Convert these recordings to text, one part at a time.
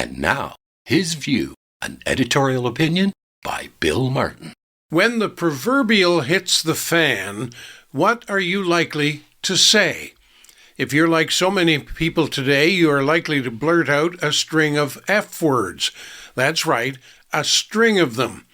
And now, his view, an editorial opinion by Bill Martin. When the proverbial hits the fan, what are you likely to say? If you're like so many people today, you are likely to blurt out a string of F words. That's right, a string of them.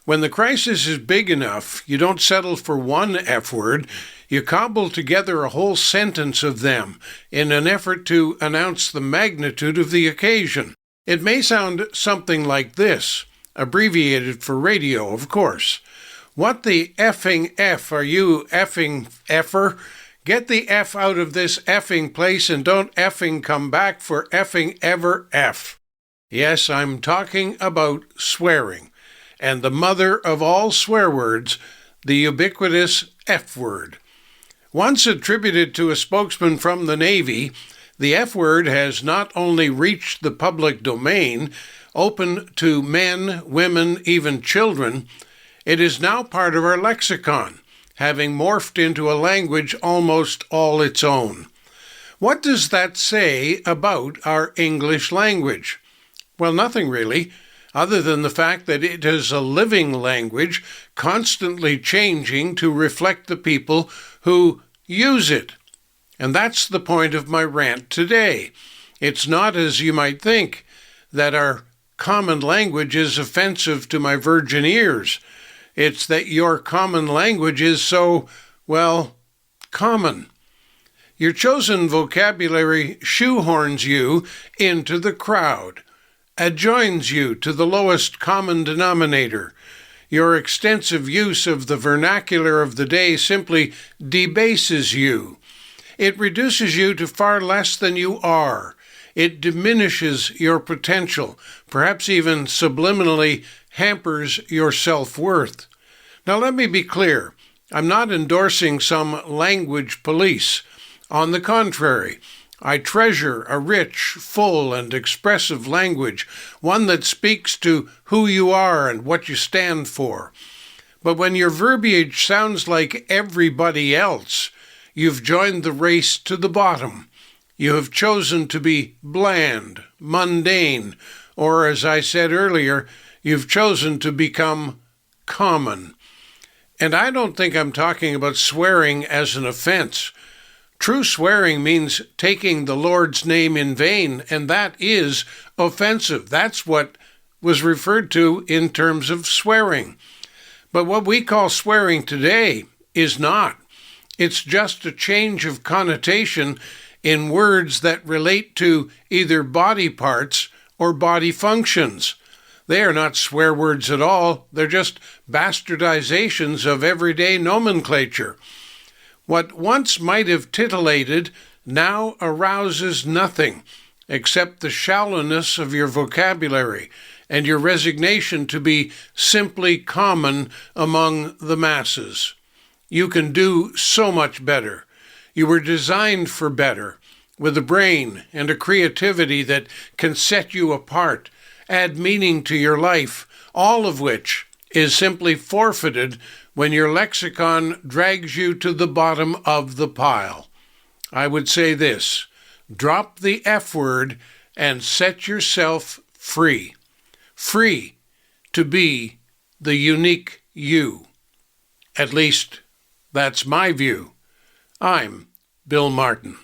When the crisis is big enough, you don't settle for one F word. You cobble together a whole sentence of them in an effort to announce the magnitude of the occasion. It may sound something like this, abbreviated for radio, of course. What the effing F are you effing effer? Get the F out of this effing place and don't effing come back for effing ever F. Yes, I'm talking about swearing, and the mother of all swear words, the ubiquitous F word. Once attributed to a spokesman from the Navy, the F word has not only reached the public domain, open to men, women, even children, it is now part of our lexicon, having morphed into a language almost all its own. What does that say about our English language? Well, nothing really, other than the fact that it is a living language, constantly changing to reflect the people who use it. And that's the point of my rant today. It's not, as you might think, that our common language is offensive to my virgin ears. It's that your common language is so, well, common. Your chosen vocabulary shoehorns you into the crowd, adjoins you to the lowest common denominator. Your extensive use of the vernacular of the day simply debases you. It reduces you to far less than you are. It diminishes your potential, perhaps even subliminally hampers your self-worth. Now let me be clear. I'm not endorsing some language police. On the contrary, I treasure a rich, full, and expressive language, one that speaks to who you are and what you stand for. But when your verbiage sounds like everybody else, you've joined the race to the bottom. You have chosen to be bland, mundane, or, as I said earlier, you've chosen to become common. And I don't think I'm talking about swearing as an offense. True swearing means taking the Lord's name in vain, and that is offensive. That's what was referred to in terms of swearing. But what we call swearing today is not. It's just a change of connotation in words that relate to either body parts or body functions. They are not swear words at all. They're just bastardizations of everyday nomenclature. What once might have titillated now arouses nothing except the shallowness of your vocabulary and your resignation to be simply common among the masses. You can do so much better. You were designed for better, with a brain and a creativity that can set you apart, add meaning to your life, all of which is simply forfeited when your lexicon drags you to the bottom of the pile. I would say this: drop the F word and set yourself free. Free to be the unique you. At least, that's my view. I'm Bill Martin.